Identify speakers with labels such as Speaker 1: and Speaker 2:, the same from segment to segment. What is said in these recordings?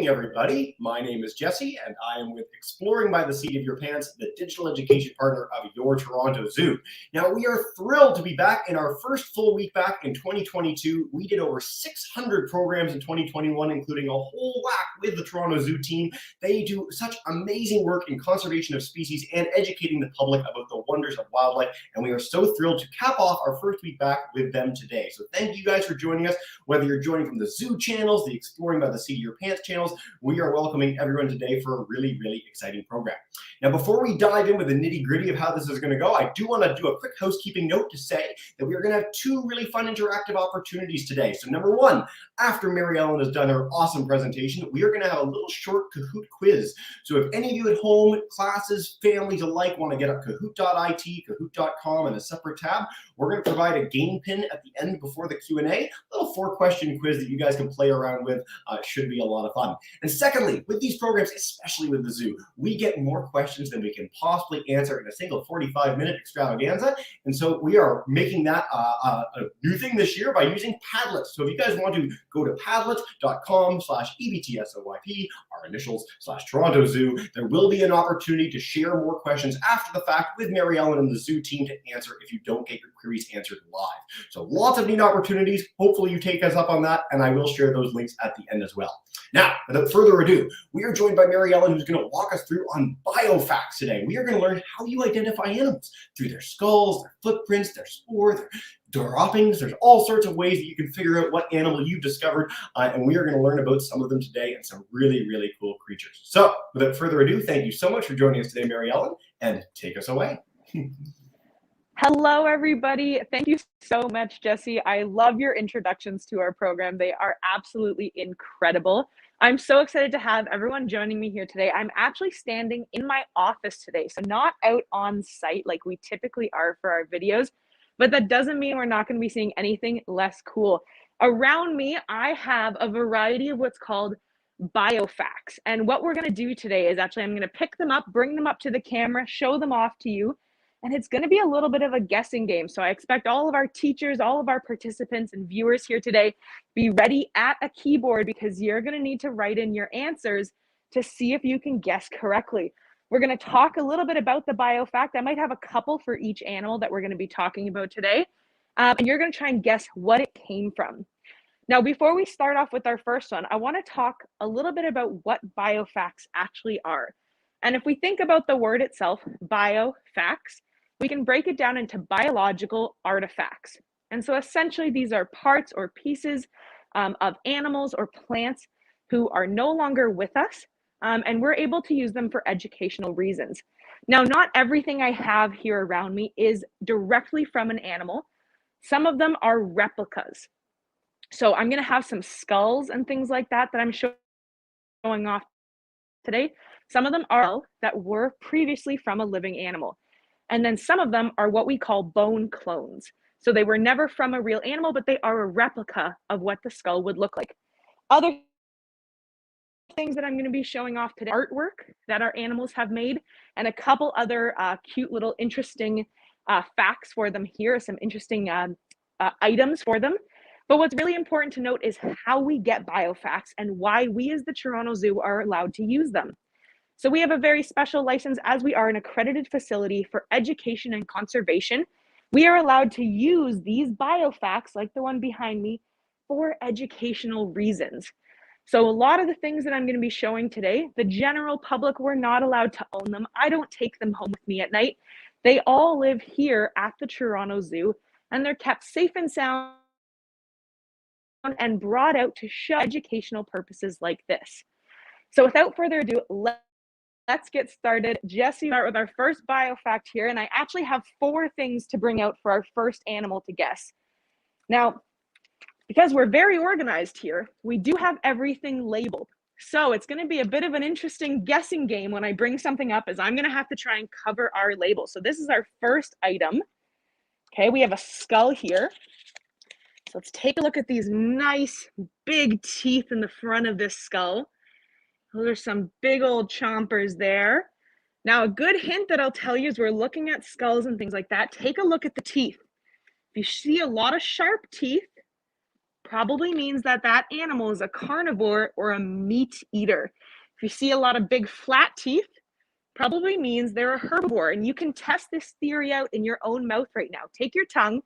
Speaker 1: morning, everybody. My name is Jesse, and I am with Exploring by the Seat of Your Pants, the digital education partner of your Toronto Zoo. Now, we are thrilled to be back in our first full week back in 2022. We did over 600 programs in 2021, including a whole whack with the Toronto Zoo team. They do such amazing work in conservation of species and educating the public about the wonders of wildlife, and we are so thrilled to cap off our first week back with them today. So thank you guys for joining us, whether you're joining from the Zoo channels, the Exploring by the Seat of Your Pants channels. We are welcoming everyone today for a really, really exciting program. Now, before we dive in with the nitty-gritty of how this is going to go, I do want to do a quick housekeeping note to say that we are going to have two really fun interactive opportunities today. So number one, after Mary Ellen has done her awesome presentation, we are going to have a little short Kahoot quiz. So if any of you at home, classes, families alike, want to get up kahoot.it, kahoot.com in a separate tab, we're going to provide a game pin at the end before the Q&A, a little 4-question quiz that you guys can play around with. Should be a lot of fun. And secondly, with these programs, especially with the zoo, we get more questions than we can possibly answer in a single 45-minute extravaganza. And so we are making that a new thing this year by using Padlets. So if you guys want to go to padlet.com/EBTSOYP, our initials /Toronto Zoo, there will be an opportunity to share more questions after the fact with Mary Ellen and the zoo team to answer if you don't get your queries answered live. So lots of neat opportunities. Hopefully you take us up on that, and I will share those links at the end as well. Now, without further ado, we are joined by Mary Ellen, who's going to walk us through on biofacts today. We are going to learn how you identify animals through their skulls, their footprints, their spoor, their droppings. There's all sorts of ways that you can figure out what animal you've discovered, and we are going to learn about some of them today and some really, really cool creatures. So, without further ado, thank you so much for joining us today, Mary Ellen, and take us away.
Speaker 2: Hello, everybody. Thank you so much, Jesse. I love your introductions to our program. They are absolutely incredible. I'm so excited to have everyone joining me here today. I'm actually standing in my office today, so not out on site like we typically are for our videos, but that doesn't mean we're not going to be seeing anything less cool. Around me, I have a variety of what's called biofacts. And what we're going to do today is actually I'm going to pick them up, bring them up to the camera, show them off to you. And it's going to be a little bit of a guessing game. So I expect all of our teachers, all of our participants and viewers here today, be ready at a keyboard because you're going to need to write in your answers to see if you can guess correctly. We're going to talk a little bit about the biofact. I might have a couple for each animal that we're going to be talking about today. And you're going to try and guess what it came from. Now, before we start off with our first one, I want to talk a little bit about what biofacts actually are. And if we think about the word itself, biofacts, we can break it down into biological artifacts. And so essentially these are parts or pieces of animals or plants who are no longer with us, and we're able to use them for educational reasons. Now, not everything I have here around me is directly from an animal. Some of them are replicas. So I'm going to have some skulls and things like that I'm showing off today. Some of them are that were previously from a living animal. And then some of them are what we call bone clones. So they were never from a real animal, but they are a replica of what the skull would look like. Other things that I'm going to be showing off today, artwork that our animals have made, and a couple other cute little interesting facts for them here, some interesting items for them. But what's really important to note is how we get biofacts and why we as the Toronto Zoo are allowed to use them. So we have a very special license as we are an accredited facility for education and conservation. We are allowed to use these biofacts, like the one behind me, for educational reasons. So a lot of the things that I'm going to be showing today, the general public, we're not allowed to own them. I don't take them home with me at night. They all live here at the Toronto Zoo, and they're kept safe and sound and brought out to show educational purposes like this. So without further ado, let's get started. Jesse, start with our first biofact here, and I actually have 4 things to bring out for our first animal to guess. Now, because we're very organized here, we do have everything labeled. So it's going to be a bit of an interesting guessing game when I bring something up, as I'm going to have to try and cover our label. So this is our first item. Okay, we have a skull here. So let's take a look at these nice big teeth in the front of this skull. Those are some big old chompers there. Now, a good hint that I'll tell you as we're looking at skulls and things like that, take a look at the teeth. If you see a lot of sharp teeth, probably means that that animal is a carnivore or a meat eater. If you see a lot of big flat teeth, probably means they're a herbivore. And you can test this theory out in your own mouth right now. Take your tongue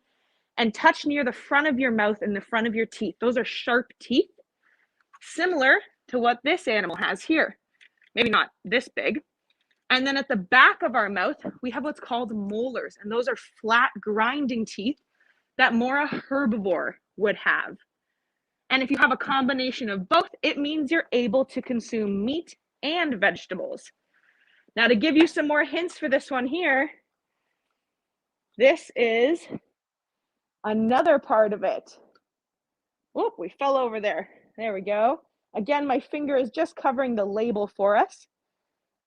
Speaker 2: and touch near the front of your mouth and the front of your teeth. Those are sharp teeth, similar to what this animal has here. Maybe not this big. And then at the back of our mouth, we have what's called molars. And those are flat grinding teeth that more a herbivore would have. And if you have a combination of both, it means you're able to consume meat and vegetables. Now, to give you some more hints for this one here, this is another part of it. Oh, we fell over there. There we go. Again, my finger is just covering the label for us.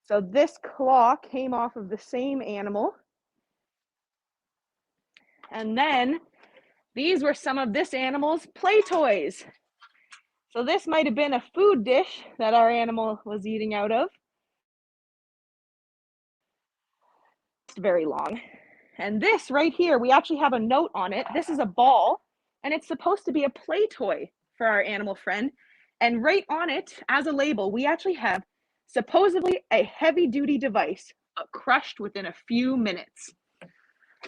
Speaker 2: So this claw came off of the same animal. And then these were some of this animal's play toys. So this might have been a food dish that our animal was eating out of. It's very long. And this right here, we actually have a note on it. This is a ball, and it's supposed to be a play toy for our animal friend. And right on it, as a label, we actually have supposedly a heavy-duty device crushed within a few minutes.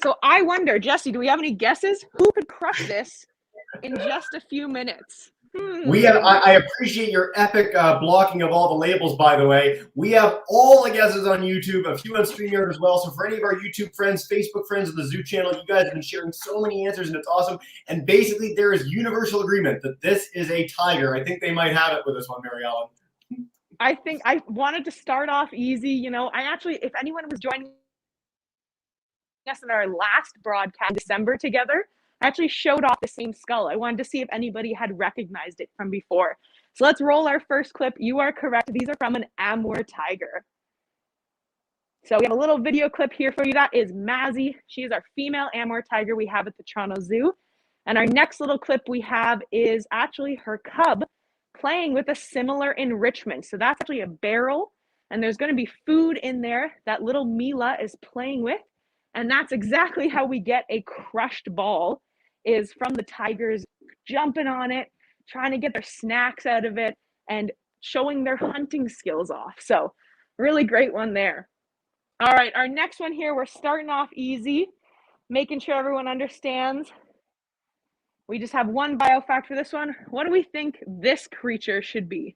Speaker 2: So I wonder, Jesse, do we have any guesses? Who could crush this in just a few minutes?
Speaker 1: I appreciate your epic blocking of all the labels, by the way. We have all the guesses on YouTube, a few on StreamYard as well. So for any of our YouTube friends, Facebook friends of the Zoo channel, you guys have been sharing so many answers, and it's awesome. And basically, there is universal agreement that this is a tiger. I think they might have it with this one, Mary Ellen.
Speaker 2: I think I wanted to start off easy. You know, I actually, if anyone was joining us in our last broadcast in December together, I actually showed off the same skull. I wanted to see if anybody had recognized it from before. So let's roll our first clip. You are correct. These are from an Amur tiger. So we have a little video clip here for you. That is Mazzy. She is our female Amur tiger we have at the Toronto Zoo. And our next little clip we have is actually her cub playing with a similar enrichment. So that's actually a barrel, and there's going to be food in there that little Mila is playing with. And that's exactly how we get a crushed ball, is from the tigers jumping on it, trying to get their snacks out of it, and showing their hunting skills off. So really great one there. All right, our next one here, we're starting off easy, making sure everyone understands. We just have one biofact for this one. What do we think this creature should be?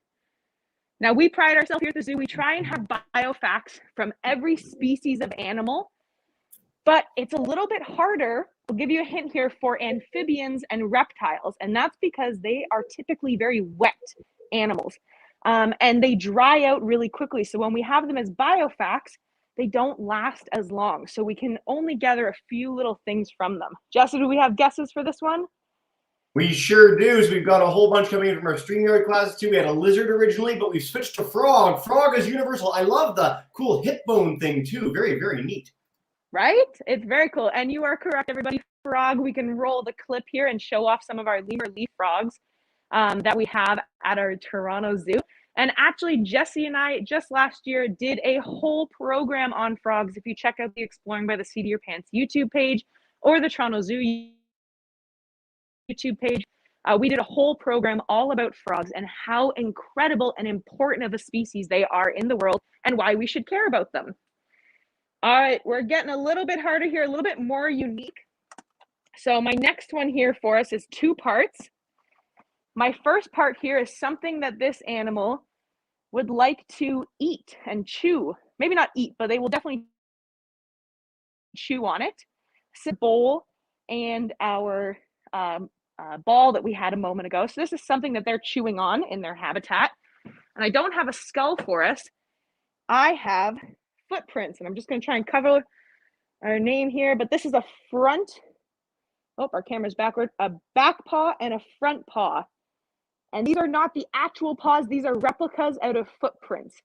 Speaker 2: Now, we pride ourselves here at the zoo. We try and have biofacts from every species of animal, but it's a little bit harder. I'll give you a hint here for amphibians and reptiles, and that's because they are typically very wet animals, and they dry out really quickly. So when we have them as biofacts, they don't last as long. So we can only gather a few little things from them. Jessica, do we have guesses for this one?
Speaker 1: We sure do. So we've got a whole bunch coming in from our StreamYard classes too. We had a lizard originally, but we've switched to frog. Frog is universal. I love the cool hip bone thing too. Very, very neat.
Speaker 2: Right? It's very cool. And you are correct, everybody. Frog, we can roll the clip here and show off some of our lemur leaf frogs that we have at our Toronto Zoo. And actually, Jesse and I just last year did a whole program on frogs. If you check out the Exploring by the Seat of Your Pants YouTube page or the Toronto Zoo YouTube page, we did a whole program all about frogs and how incredible and important of a species they are in the world and why we should care about them. All right, we're getting a little bit harder here, a little bit more unique. So my next one here for us is 2 parts. My first part here is something that this animal would like to eat and chew. Maybe not eat, but they will definitely chew on it. It's a bowl and our ball that we had a moment ago. So this is something that they're chewing on in their habitat. And I don't have a skull for us. I have footprints, and I'm just going to try and cover our name here, but this is a front, oh, our camera's backward, a back paw and a front paw. And these are not the actual paws, these are replicas out of footprints.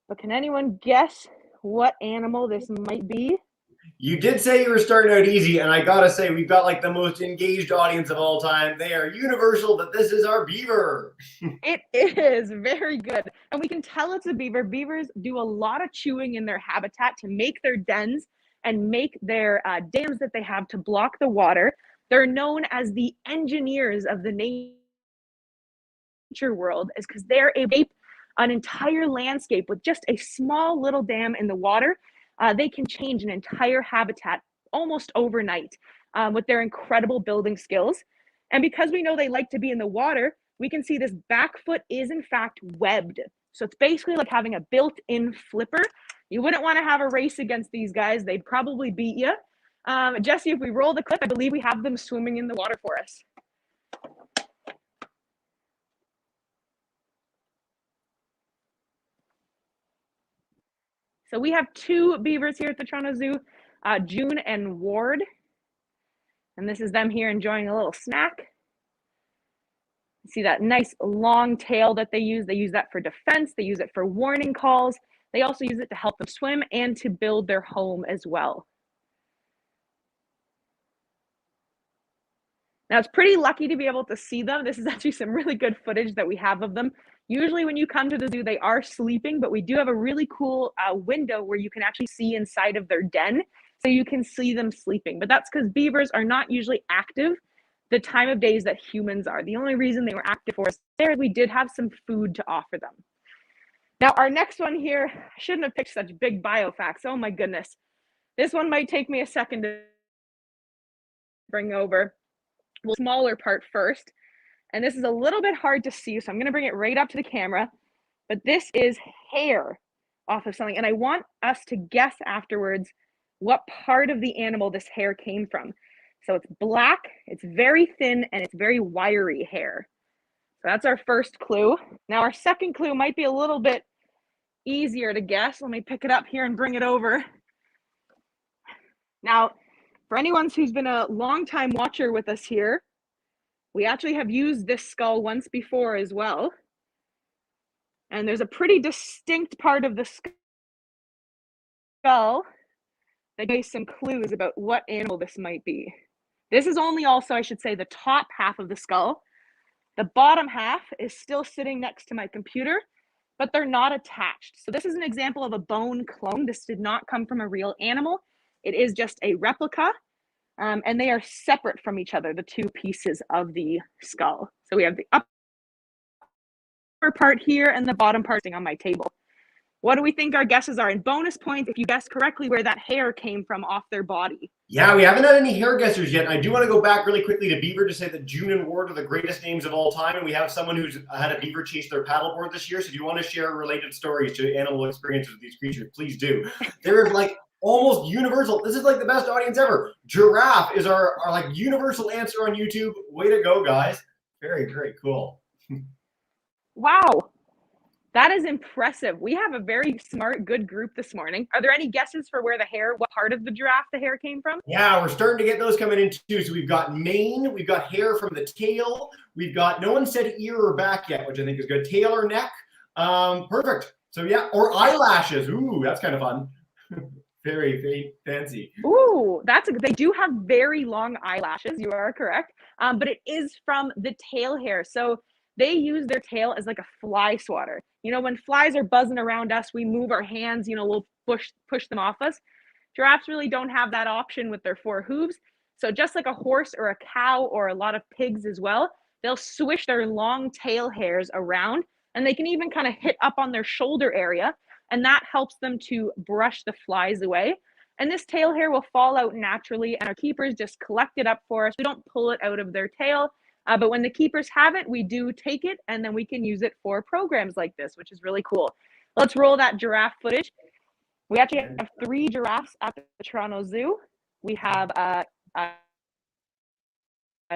Speaker 2: But can anyone guess what animal this might be?
Speaker 1: You did say you were starting out easy, and I gotta say, we've got like the most engaged audience of all time. They are universal that this is our beaver.
Speaker 2: It is very good. And we can tell it's a beaver. Beavers do a lot of chewing in their habitat to make their dens and make their dams that they have to block the water. They're known as the engineers of the nature nature world is because they're able to shape an entire landscape with just a small little dam in the water. They can change an entire habitat almost overnight with their incredible building skills. And because we know they like to be in the water, we can see this back foot is in fact webbed. So it's basically like having a built-in flipper. You wouldn't want to have a race against these guys. They'd probably beat you. Jesse, if we roll the clip, I believe we have them swimming in the water for us. So we have two beavers here at the Toronto Zoo, June and Ward. And this is them here enjoying a little snack. See that nice long tail that they use? They use that for defense. They use it for warning calls. They also use it to help them swim and to build their home as well. Now, it's pretty lucky to be able to see them. This is actually some really good footage that we have of them. Usually when you come to the zoo, they are sleeping, but we do have a really cool window where you can actually see inside of their den. So you can see them sleeping. But that's because beavers are not usually active the time of days that humans are. The only reason they were active for us there, we did have some food to offer them. Now, our next one here, I shouldn't have picked such big biofacts. Oh my goodness. This one might take me a second to bring over. Well, smaller part first. And this is a little bit hard to see, so I'm going to bring it right up to the camera. But this is hair off of something. And I want us to guess afterwards what part of the animal this hair came from. So it's black, it's very thin, and it's very wiry hair. So that's our first clue. Now our second clue might be a little bit easier to guess. Let me pick it up here and bring it over. Now, for anyone who's been a long-time watcher with us here, we actually have used this skull once before as well. And there's a pretty distinct part of the skull that gives some clues about what animal this might be. This is only also, I should say, the top half of the skull. The bottom half is still sitting next to my computer, but they're not attached. So this is an example of a bone clone. This did not come from a real animal. It is just a replica, and they are separate from each other, the two pieces of the skull. So we have the upper part here and the bottom part on my table. What do we think our guesses are? And bonus points if you guess correctly where that hair came from off their body.
Speaker 1: Yeah, we haven't had any hair guessers yet. I do want to go back really quickly to Beaver to say that June and Ward are the greatest names of all time. And we have someone who's had a beaver chase their paddleboard this year. So if you want to share related stories to animal experiences with these creatures, please do. There is like almost universal. This is like the best audience ever. Giraffe is our like universal answer on YouTube. Way to go, guys. Very, very cool.
Speaker 2: Wow. That is impressive. We have a very smart, good group this morning. Are there any guesses for where the hair, what part of the giraffe the hair came from?
Speaker 1: Yeah, we're starting to get those coming in too. So we've got mane, we've got hair from the tail, we've got, no one said ear or back yet, which I think is good. Tail or neck. Perfect. So yeah, or eyelashes. Ooh, that's kind of fun. Very, very fancy.
Speaker 2: Ooh, they do have very long eyelashes. You are correct. But it is from the tail hair. So they use their tail as like a fly swatter. You know, when flies are buzzing around us, we move our hands, you know, we'll push them off us. Giraffes really don't have that option with their four hooves. So just like a horse or a cow or a lot of pigs as well, they'll swish their long tail hairs around, and they can even kind of hit up on their shoulder area, and that helps them to brush the flies away. And this tail hair will fall out naturally, and our keepers just collect it up for us. We don't pull it out of their tail. But when the keepers have it, we do take it, and then we can use it for programs like this, which is really cool. Let's roll that giraffe footage. We actually have 3 giraffes at the Toronto Zoo. We have a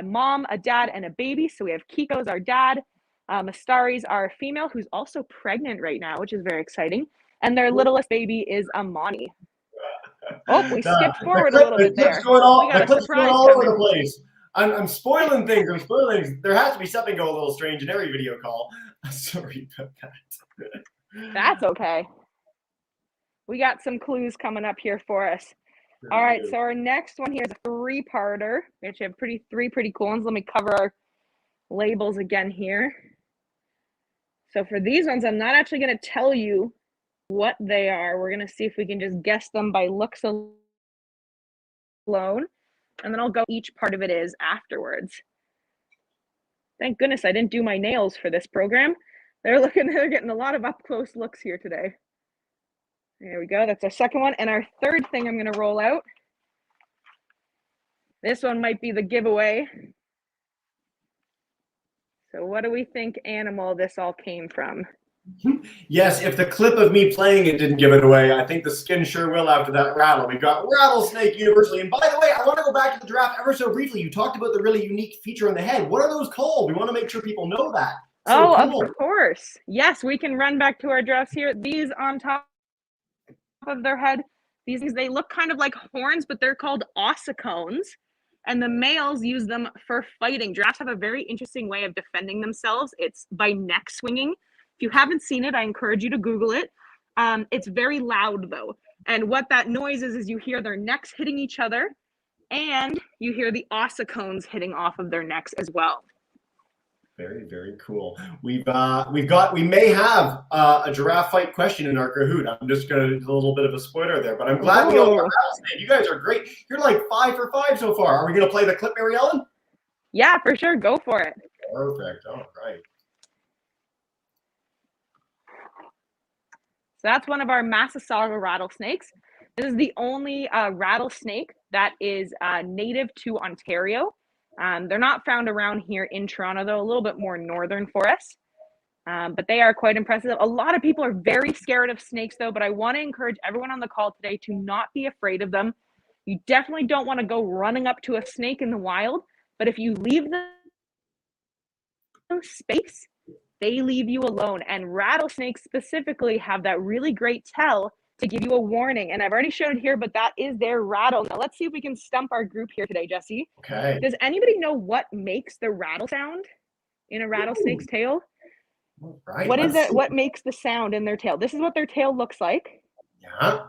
Speaker 2: mom, a dad, and a baby. So we have Kiko's our dad. Mastari's our female, who's also pregnant right now, which is very exciting. And their littlest baby is Amani. Oh, we skipped forward a little bit there.
Speaker 1: The clip's going all over the place. I'm spoiling things. There has to be something going a little strange in every video call. Sorry about that.
Speaker 2: That's okay. We got some clues coming up here for us. All right, so our next one here is a 3-parter. We actually have 3 pretty cool ones. Let me cover our labels again here. So for these ones, I'm not actually going to tell you what they are. We're going to see if we can just guess them by looks alone. And then I'll go each part of it is afterwards. Thank goodness I didn't do my nails for this program. They're getting a lot of up close looks here today. There we go. That's our second one. And our third thing I'm going to roll out. This one might be the giveaway. So what do we think animal this all came from?
Speaker 1: Yes, if the clip of me playing it didn't give it away, I think the skin sure will after that rattle. We've got Rattlesnake universally. And by the way, I want to go back to the giraffe ever so briefly. You talked about the really unique feature on the head. What are those called? We want to make sure people know that.
Speaker 2: So cool. Of course. Yes, we can run back to our giraffes here. These on top of their head, these things, they look kind of like horns, but they're called ossicones. And the males use them for fighting. Giraffes have a very interesting way of defending themselves. It's by neck swinging. If you haven't seen it, I encourage you to Google it. It's very loud though. And what that noise is you hear their necks hitting each other and you hear the ossicones hitting off of their necks as well.
Speaker 1: Very, very cool. We may have a giraffe fight question in our Kahoot. I'm just going to do a little bit of a spoiler there, but I'm glad we all got Rattlesnake. You guys are great. You're like 5 for 5 so far. Are we going to play the clip, Mary Ellen?
Speaker 2: Yeah, for sure. Go for it.
Speaker 1: Perfect. All right.
Speaker 2: So that's one of our Massasauga rattlesnakes. This is the only rattlesnake that is native to Ontario. They're not found around here in Toronto, though, a little bit more northern for us. But they are quite impressive. A lot of people are very scared of snakes, though, but I want to encourage everyone on the call today to not be afraid of them. You definitely don't want to go running up to a snake in the wild, but if you leave them space, they leave you alone. And rattlesnakes specifically have that really great tell to give you a warning. And I've already shown it here, but that is their rattle. Now let's see if we can stump our group here today, Jesse.
Speaker 1: Okay.
Speaker 2: Does anybody know what makes the rattle sound in a rattlesnake's tail?
Speaker 1: Right.
Speaker 2: What is it? What makes the sound in their tail? This is what their tail looks like.
Speaker 1: Yeah.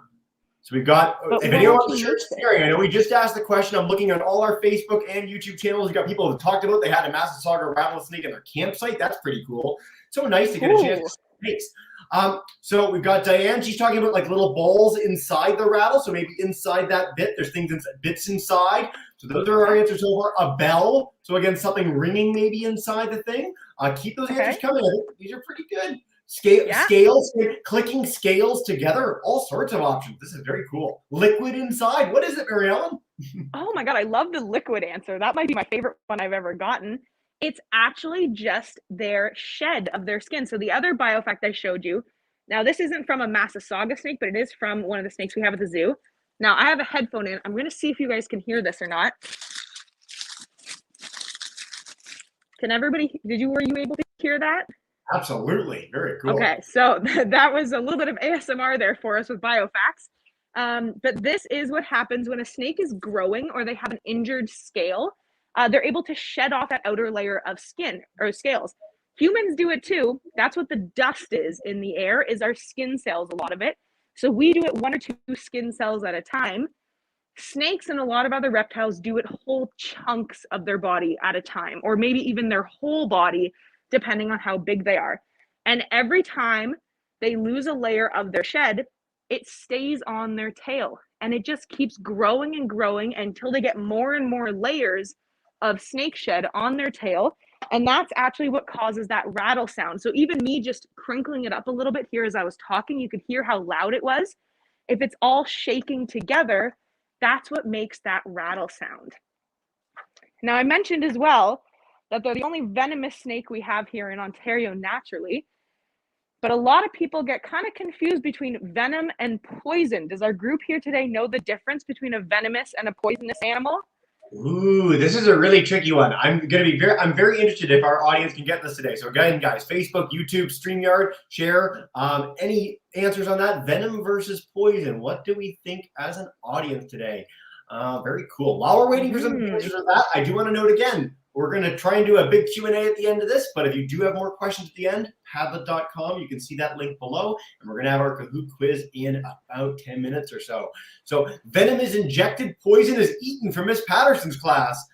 Speaker 1: So we've got, if anyone wants to share sharing, I know we just asked the question. I'm looking on all our Facebook and YouTube channels. We've got people who have talked about they had a Massasauga rattlesnake in their campsite. That's pretty cool. So nice to get a chance to see snakes. So we've got Diane. She's talking about like little balls inside the rattle. So maybe inside that bit, there's bits inside. So those are our answers so far. A bell. So again, something ringing maybe inside the thing. Keep those answers coming. I think these are pretty good. Scales, clicking scales together, all sorts of options. This is very cool. Liquid inside. What is it, Mary Ellen?
Speaker 2: Oh my God, I love the liquid answer. That might be my favorite one I've ever gotten. It's actually just their shed of their skin. So the other biofact I showed you, now this isn't from a Massasauga snake, but it is from one of the snakes we have at the zoo. Now I have a headphone in. I'm going to see if you guys can hear this or not. Can everybody, were you able to hear that?
Speaker 1: Absolutely. Very cool.
Speaker 2: Okay, so that was a little bit of ASMR there for us with biofacts. But this is what happens when a snake is growing or they have an injured scale. They're able to shed off that outer layer of skin or scales. Humans do it too. That's what the dust is in the air, is our skin cells, a lot of it. So we do it 1 or 2 skin cells at a time. Snakes and a lot of other reptiles do it whole chunks of their body at a time, or maybe even their whole body, depending on how big they are. And every time they lose a layer of their shed, it stays on their tail. And it just keeps growing and growing until they get more and more layers of snake shed on their tail. And that's actually what causes that rattle sound. So even me just crinkling it up a little bit here as I was talking, you could hear how loud it was. If it's all shaking together, that's what makes that rattle sound. Now I mentioned as well that they're the only venomous snake we have here in Ontario naturally. But a lot of people get kind of confused between venom and poison. Does our group here today know the difference between a venomous and a poisonous animal?
Speaker 1: Ooh, this is a really tricky one. I'm very interested if our audience can get this today. So again, guys, Facebook, YouTube, StreamYard, share. Any answers on that? Venom versus poison. What do we think as an audience today? Very cool. While we're waiting for some answers on that, I do want to note again, we're going to try and do a big Q&A at the end of this, but if you do have more questions at the end, Padlet.com, you can see that link below, and we're going to have our Kahoot quiz in about 10 minutes or so. So venom is injected, poison is eaten for Miss Patterson's class.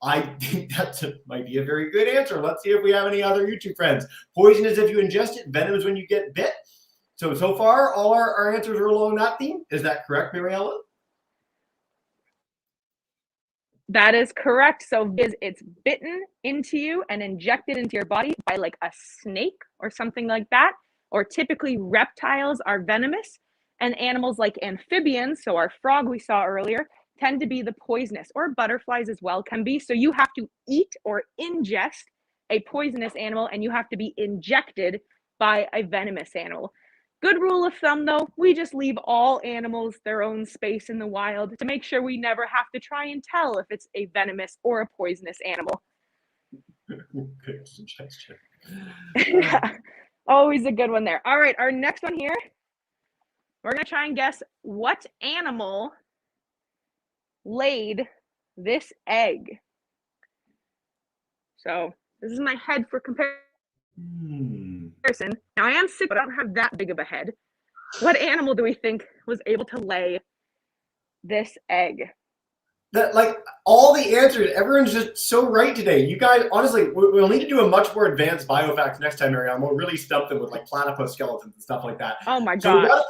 Speaker 1: I think that might be a very good answer. Let's see if we have any other YouTube friends. Poison is if you ingest it, venom is when you get bit. So far, all our answers are along that theme. Is that correct, Mary Ellen?
Speaker 2: That is correct. So it's bitten into you and injected into your body by like a snake or something like that. Or typically reptiles are venomous, and animals like amphibians, so our frog we saw earlier, tend to be the poisonous, or butterflies as well can be. So you have to eat or ingest a poisonous animal, and you have to be injected by a venomous animal. Good rule of thumb, though, we just leave all animals their own space in the wild to make sure we never have to try and tell if it's a venomous or a poisonous animal.
Speaker 1: Good suggestion.
Speaker 2: Yeah, always a good one there. All right, our next one here, we're going to try and guess what animal laid this egg. So this is my head for comparison. Now I am sick, but I don't have that big of a head. What animal do we think was able to lay this egg?
Speaker 1: That, like, all the answers, everyone's just so right today. You guys, honestly, we'll need to do a much more advanced biofacts next time, Marianne. We'll really stump them with like platypus skeletons and stuff like that.
Speaker 2: Oh my
Speaker 1: So
Speaker 2: gosh.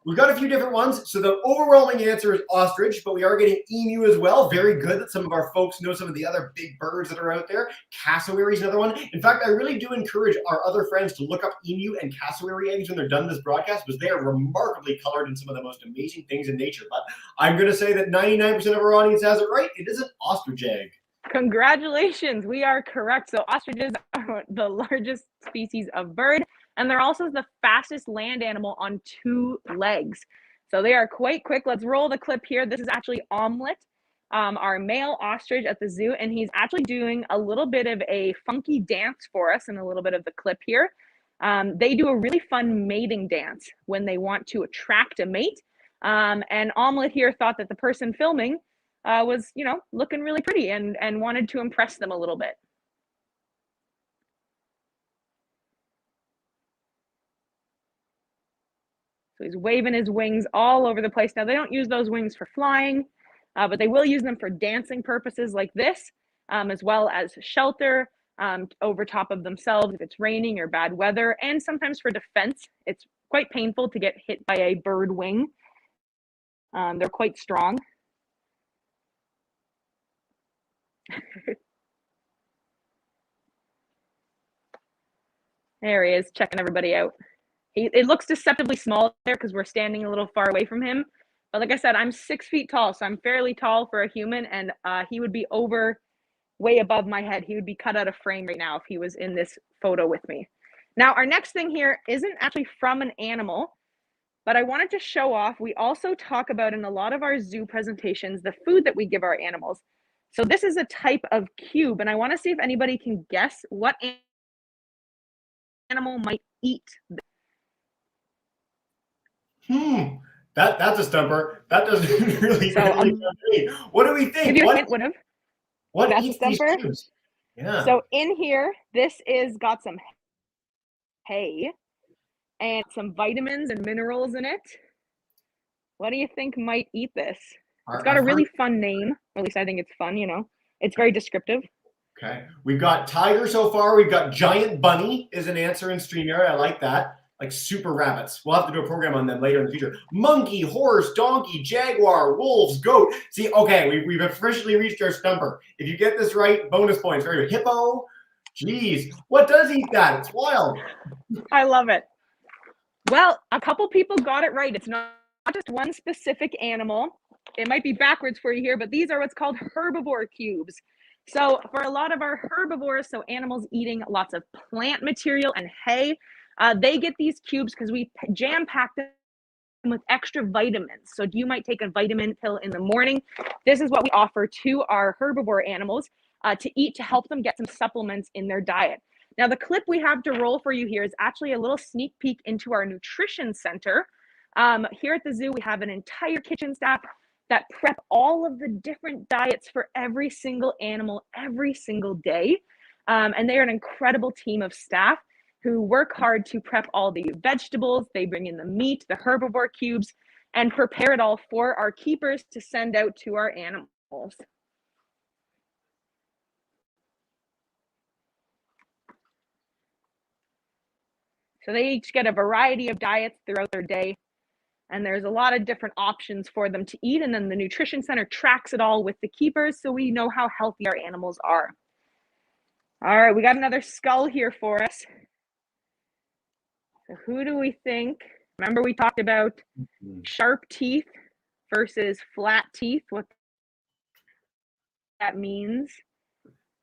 Speaker 1: we've got a few different ones. So the overwhelming answer is ostrich, but we are getting emu as well. Very good that some of our folks know some of the other big birds that are out there. Cassowary is another one. In fact, I really do encourage our other friends to look up emu and cassowary eggs when they're done this broadcast, because they are remarkably colored in some of the most amazing things in nature. But I'm going to say that 99% of our audience has it right. It is an ostrich egg.
Speaker 2: Congratulations, we are correct. So ostriches are the largest species of bird, and they're also the fastest land animal on 2 legs. So they are quite quick. Let's roll the clip here. This is actually Omelette, our male ostrich at the zoo, and he's actually doing a little bit of a funky dance for us in a little bit of the clip here. They do a really fun mating dance when they want to attract a mate. And Omelette here thought that the person filming was, you know, looking really pretty and wanted to impress them a little bit. So he's waving his wings all over the place. Now, they don't use those wings for flying, but they will use them for dancing purposes like this, as well as shelter over top of themselves if it's raining or bad weather, and sometimes for defense. It's quite painful to get hit by a bird wing. They're quite strong. There he is, checking everybody out. It looks deceptively small there because we're standing a little far away from him. But like I said, I'm 6 feet tall, so I'm fairly tall for a human, and he would be way above my head. He would be cut out of frame right now if he was in this photo with me. Now, our next thing here isn't actually from an animal, but I wanted to show off. We also talk about in a lot of our zoo presentations the food that we give our animals. So this is a type of cube, and I want to see if anybody can guess what animal might eat.
Speaker 1: That's a stumper. That doesn't really sound me. What do we think? What eats these cubes? Yeah.
Speaker 2: So in here, this is got some hay and some vitamins and minerals in it. What do you think might eat this? It's got a really fun name. Or at least I think it's fun, you know. It's very descriptive.
Speaker 1: Okay. We've got tiger so far. We've got giant bunny is an answer in StreamYard. I like that. Like super rabbits. We'll have to do a program on them later in the future. Monkey, horse, donkey, jaguar, wolves, goat. See, okay, we've officially reached our stumper. If you get this right, bonus points. Very good. Hippo. Jeez, what does eat that? It's wild.
Speaker 2: I love it. Well, a couple people got it right. It's not just one specific animal. It might be backwards for you here, but these are what's called herbivore cubes. So for a lot of our herbivores, so animals eating lots of plant material and hay, they get these cubes because we jam-pack them with extra vitamins. So you might take a vitamin pill in the morning. This is what we offer to our herbivore animals to eat to help them get some supplements in their diet. Now, the clip we have to roll for you here is actually a little sneak peek into our nutrition center. Here at the zoo, we have an entire kitchen staff that prep all of the different diets for every single animal every single day. And they are an incredible team of staff who work hard to prep all the vegetables. They bring in the meat, the herbivore cubes, and prepare it all for our keepers to send out to our animals. So they each get a variety of diets throughout their day. and there's a lot of different options for them to eat, and then the nutrition center tracks it all with the keepers so we know how healthy our animals are. All right, we got another skull here for us. So who do we think? Remember we talked about sharp teeth versus flat teeth, what that means.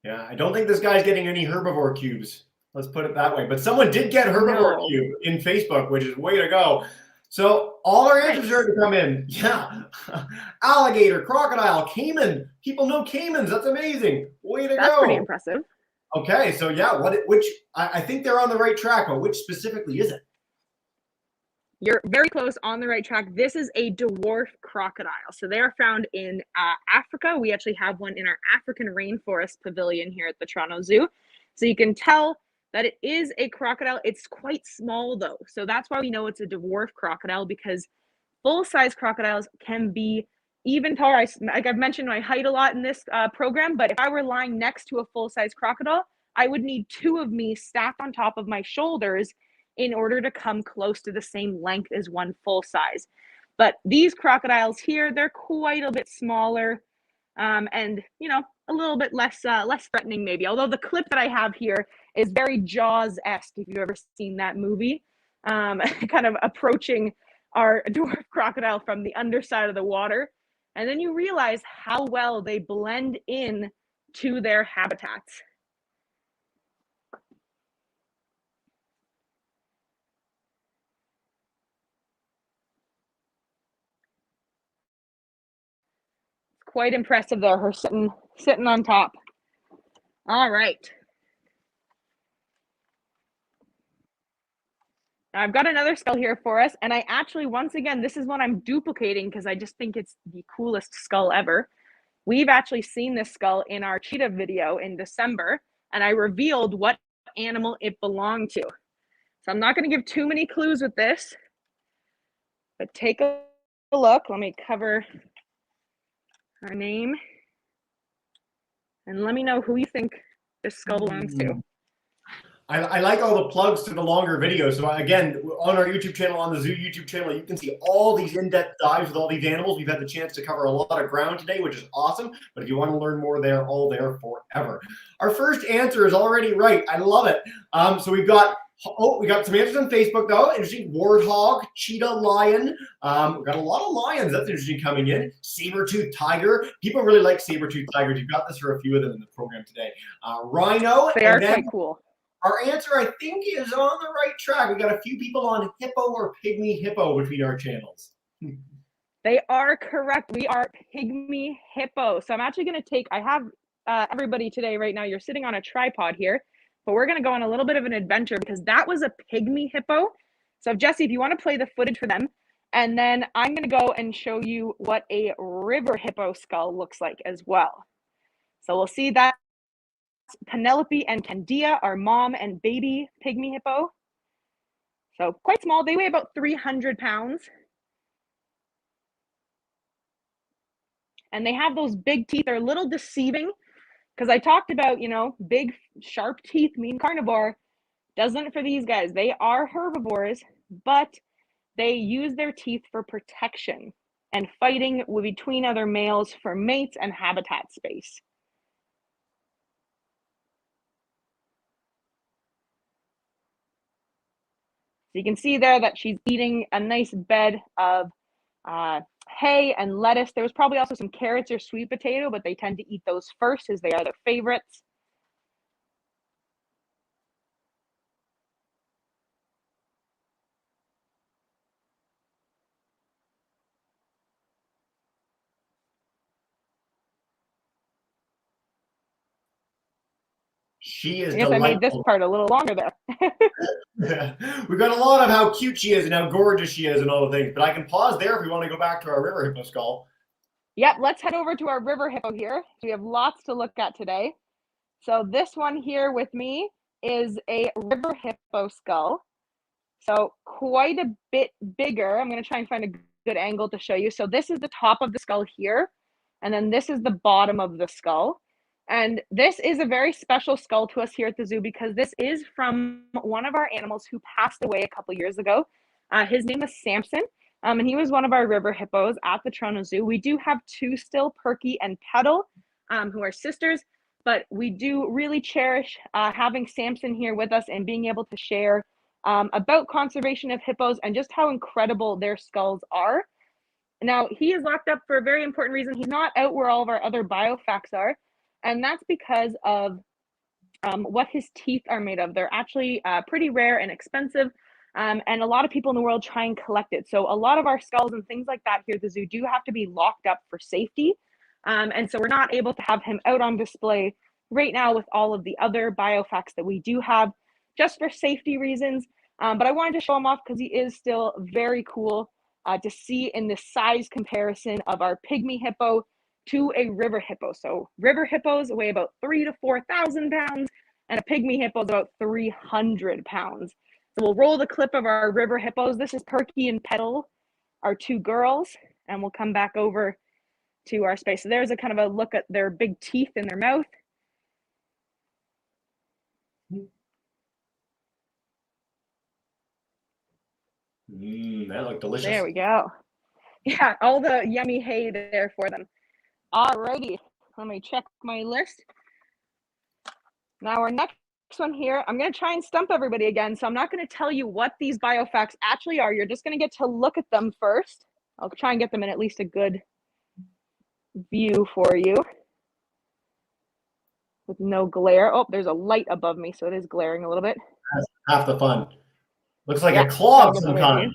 Speaker 1: Yeah, I don't think this guy's getting any Herbivore Cubes. Let's put it that way. But someone did get Herbivore Cube in Facebook, which is way to go. So all our answers are to come in. Yeah. Alligator, crocodile, caiman. People know caimans. That's amazing. Way to go.
Speaker 2: That's pretty impressive.
Speaker 1: Okay, so yeah, which I think they're on the right track, but which specifically is it?
Speaker 2: You're very close, on the right track. This is a dwarf crocodile. So they are found in Africa. We actually have one in our African rainforest pavilion here at the Toronto Zoo. So you can tell that it is a crocodile. It's quite small though. So that's why we know it's a dwarf crocodile, because full-size crocodiles can be even taller. Like I've mentioned my height a lot in this program, but if I were lying next to a full-size crocodile, I would need two of me stacked on top of my shoulders in order to come close to the same length as one full size. But these crocodiles here, they're quite a bit smaller, and you know, a little bit less threatening maybe. Although the clip that I have here is very Jaws-esque, if you've ever seen that movie, kind of approaching our dwarf crocodile from the underside of the water. And then you realize how well they blend in to their habitats. Quite impressive there, her sitting on top. All right. Now I've got another skull here for us, and I actually, once again, this is one I'm duplicating because I just think it's the coolest skull ever. We've actually seen this skull in our cheetah video in December, and I revealed what animal it belonged to. So I'm not going to give too many clues with this, but take a look. Let me cover her name, and let me know who you think this skull belongs to.
Speaker 1: I like all the plugs to the longer videos. So again, on our YouTube channel, on the Zoo YouTube channel, you can see all these in-depth dives with all these animals. We've had the chance to cover a lot of ground today, which is awesome. But if you want to learn more, they're all there forever. Our first answer is already right. I love it. So we got some answers on Facebook though. Interesting. Warthog, cheetah, lion. We've got a lot of lions. That's interesting coming in. Saber-tooth tiger. People really like saber-tooth tigers. You've got this for a few of them in the program today. Rhino.
Speaker 2: They are quite cool.
Speaker 1: Our answer, I think, is on the right track. We got a few people on Hippo or Pygmy Hippo between our channels.
Speaker 2: They are correct. We are Pygmy Hippo. So I'm actually going to take, I have everybody today right now, you're sitting on a tripod here, but we're going to go on a little bit of an adventure because that was a Pygmy Hippo. So Jesse, if you want to play the footage for them, and then I'm going to go and show you what a river hippo skull looks like as well. So we'll see that. Penelope and Candia are mom and baby Pygmy Hippo. So quite small. They weigh about 300 pounds. And they have those big teeth. They're a little deceiving because I talked about, you know, big sharp teeth mean carnivore. Doesn't for these guys. They are herbivores, but they use their teeth for protection and fighting between other males for mates and habitat space. So you can see there that she's eating a nice bed of hay and lettuce. There was probably also some carrots or sweet potato, but they tend to eat those first as they are their favorites.
Speaker 1: She is
Speaker 2: I guess
Speaker 1: delightful.
Speaker 2: I made this part a little longer there.
Speaker 1: We've got a lot of how cute she is and how gorgeous she is and all the things, but I can pause there if we want to go back to our river hippo skull.
Speaker 2: Yep, let's head over to our river hippo here. We have lots to look at today. So this one here with me is a river hippo skull. So quite a bit bigger. I'm going to try and find a good angle to show you. So this is the top of the skull here, and then this is the bottom of the skull. And this is a very special skull to us here at the zoo because this is from one of our animals who passed away a couple years ago. His name is Samson. And he was one of our river hippos at the Toronto Zoo. We do have two still, Perky and Petal, who are sisters, but we do really cherish having Samson here with us and being able to share about conservation of hippos and just how incredible their skulls are. Now, he is locked up for a very important reason. He's not out where all of our other biofacts are, and that's because of what his teeth are made of. They're actually pretty rare and expensive, and a lot of people in the world try and collect it. So a lot of our skulls and things like that here at the zoo do have to be locked up for safety, and so we're not able to have him out on display right now with all of the other biofacts that we do have, just for safety reasons. But I wanted to show him off because he is still very cool to see in the size comparison of our pygmy hippo to a river hippo. So river hippos weigh about 3,000 to 4,000 pounds, and a pygmy hippo is about 300 pounds. So we'll roll the clip of our river hippos. This is Perky and Petal, our two girls, and we'll come back over to our space. So there's a kind of a look at their big teeth in their mouth.
Speaker 1: That looked delicious.
Speaker 2: There we go. Yeah, all the yummy hay there for them. Alrighty, let me check my list. Now our next one here, I'm going to try and stump everybody again, so I'm not going to tell you what these biofacts actually are. You're just going to get to look at them first. I'll try and get them in at least a good view for you with no glare. Oh, there's a light above me, so it is glaring a little bit.
Speaker 1: That's half the fun. Looks like a claw of some kind.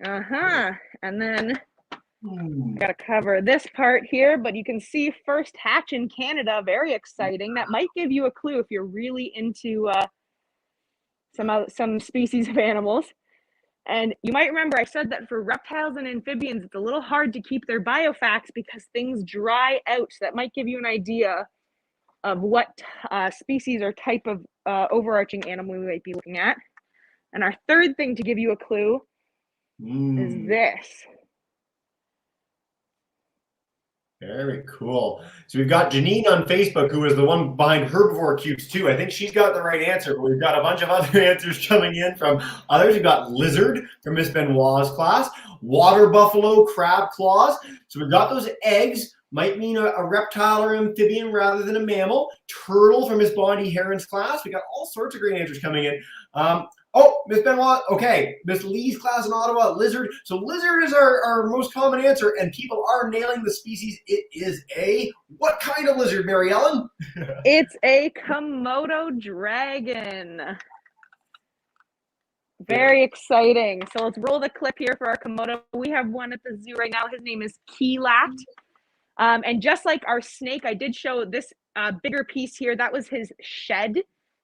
Speaker 2: And then got to cover this part here, but you can see first hatch in Canada. Very exciting. That might give you a clue if you're really into some species of animals. And you might remember I said that for reptiles and amphibians, it's a little hard to keep their biofacts because things dry out. So that might give you an idea of what species or type of overarching animal we might be looking at. And our third thing to give you a clue is this.
Speaker 1: Very cool. So we've got Janine on Facebook, who is the one behind Herbivore Cubes too. I think she's got the right answer, but we've got a bunch of other answers coming in from others. We've got lizard from Miss Benoit's class, water buffalo, crab claws. So we've got those eggs. Might mean a reptile or amphibian rather than a mammal. Turtle from Miss Bondi Heron's class. We got all sorts of great answers coming in. Oh, Miss Benoit, okay. Miss Lee's class in Ottawa, lizard. So lizard is our most common answer, and people are nailing the species. It is a, what kind of lizard, Mary Ellen?
Speaker 2: It's a Komodo dragon. Very exciting. So let's roll the clip here for our Komodo. We have one at the zoo right now. His name is Keelat. And just like our snake, I did show this bigger piece here. That was his shed.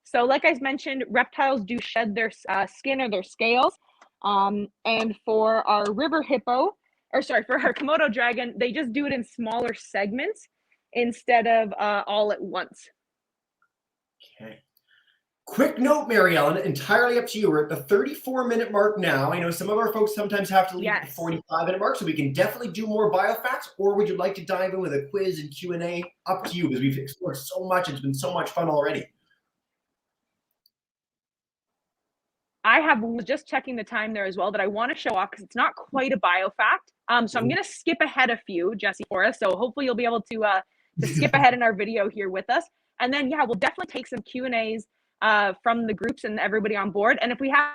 Speaker 2: So like I mentioned, reptiles do shed their skin or their scales. And for our river hippo, or sorry, for our Komodo dragon, they just do it in smaller segments instead of all at once.
Speaker 1: Okay. Quick note, Mary Ellen, entirely up to you. We're at the 34-minute mark now. I know some of our folks sometimes have to leave at the 45-minute mark, so we can definitely do more biofacts, or would you like to dive in with a quiz and Q&A? Up to you, because we've explored so much. It's been so much fun already.
Speaker 2: I was just checking the time there as well that I want to show off because it's not quite a biofact. So I'm going to skip ahead a few, Jesse, for us. So hopefully you'll be able to skip ahead in our video here with us. And then, yeah, we'll definitely take some Q&As from the groups and everybody on board. And if we have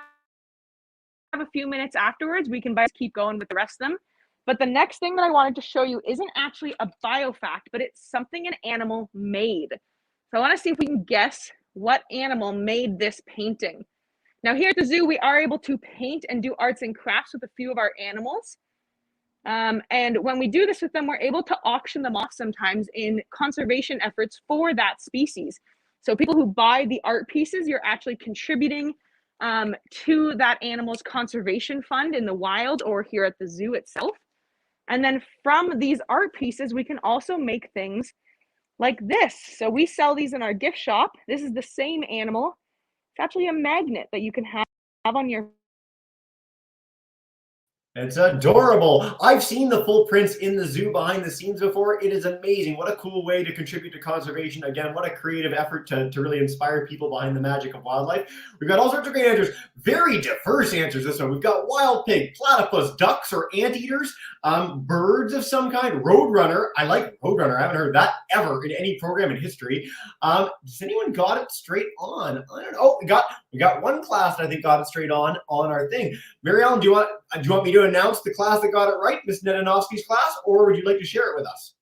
Speaker 2: a few minutes afterwards, we can keep going with the rest of them. But the next thing that I wanted to show you isn't actually a biofact, but it's something an animal made. So I want to see if we can guess what animal made this painting. Now here at the zoo, we are able to paint and do arts and crafts with a few of our animals. And when we do this with them, we're able to auction them off sometimes in conservation efforts for that species. So people who buy the art pieces, you're actually contributing to that animal's conservation fund in the wild or here at the zoo itself. And then from these art pieces, we can also make things like this. So we sell these in our gift shop. This is the same animal. It's actually a magnet that you can have on your
Speaker 1: It's adorable. I've seen the full prints in the zoo behind the scenes before. It is amazing. What a cool way to contribute to conservation. Again, what a creative effort to really inspire people behind the magic of wildlife. We've got all sorts of great answers. Very diverse answers this one. We've got wild pig, platypus, ducks or anteaters, birds of some kind, roadrunner. I like roadrunner. I haven't heard that ever in any program in history. Does anyone got it straight on? I don't know. Oh, we got one class that I think got it straight on our thing. Mary Ellen, do you want me to announce the class that got it right, Miss Nedanovsky's class, or would you like to share it with us?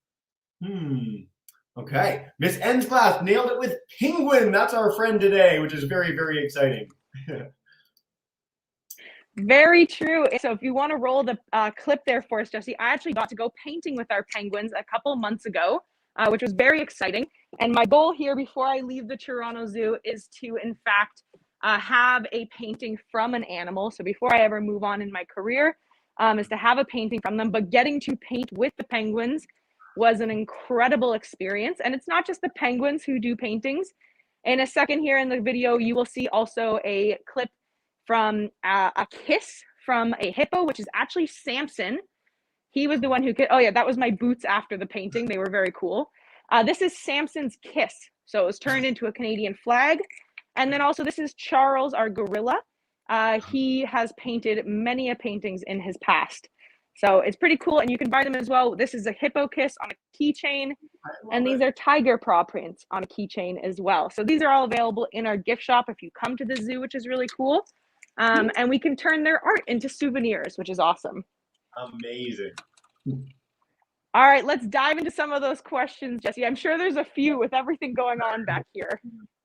Speaker 1: Okay. Miss N's class nailed it with penguin. That's our friend today, which is very, very exciting.
Speaker 2: Very true. So if you want to roll the clip there for us, Jesse, I actually got to go painting with our penguins a couple months ago, which was very exciting. And my goal here before I leave the Toronto Zoo is to, in fact, have a painting from an animal. So before I ever move on in my career, is to have a painting from them. But getting to paint with the penguins was an incredible experience. And it's not just the penguins who do paintings. In a second here in the video, you will see also a clip from a kiss from a hippo, which is actually Samson. He was the one who oh yeah, that was my boots after the painting. They were very cool. This is Samson's kiss. So it was turned into a Canadian flag. And then also this is Charles, our gorilla. He has painted many paintings in his past. So it's pretty cool, and you can buy them as well. This is a hippo kiss on a keychain, and these are tiger paw prints on a keychain as well. So these are all available in our gift shop if you come to the zoo, which is really cool. And we can turn their art into souvenirs, which is awesome.
Speaker 1: Amazing.
Speaker 2: All right, let's dive into some of those questions, Jesse. I'm sure there's a few with everything going on back here.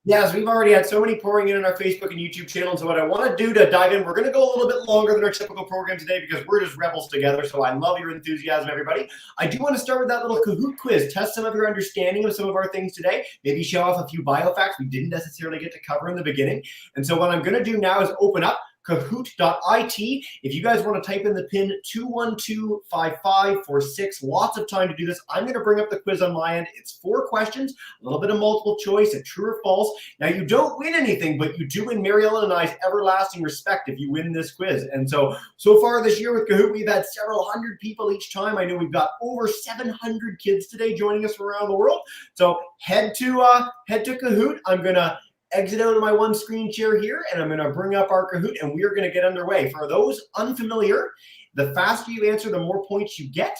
Speaker 1: Yes, we've already had so many pouring in our Facebook and YouTube channel. So what I want to do to dive in, we're going to go a little bit longer than our typical program today because we're just rebels together. So I love your enthusiasm, everybody. I do want to start with that little Kahoot quiz. Test some of your understanding of some of our things today. Maybe show off a few biofacts we didn't necessarily get to cover in the beginning. And so what I'm going to do now is open up Kahoot.it. If you guys want to type in the pin 2125546, lots of time to do this. I'm going to bring up the quiz on my end. It's 4 questions, a little bit of multiple choice, a true or false. Now, you don't win anything, but you do win Mary Ellen and I's everlasting respect if you win this quiz. And so far this year with Kahoot, we've had several hundred people each time. I know we've got over 700 kids today joining us from around the world. So head to Kahoot. I'm going to exit out of my one screen share here, and I'm going to bring up our Kahoot, and we are going to get underway. For those unfamiliar, the faster you answer, the more points you get.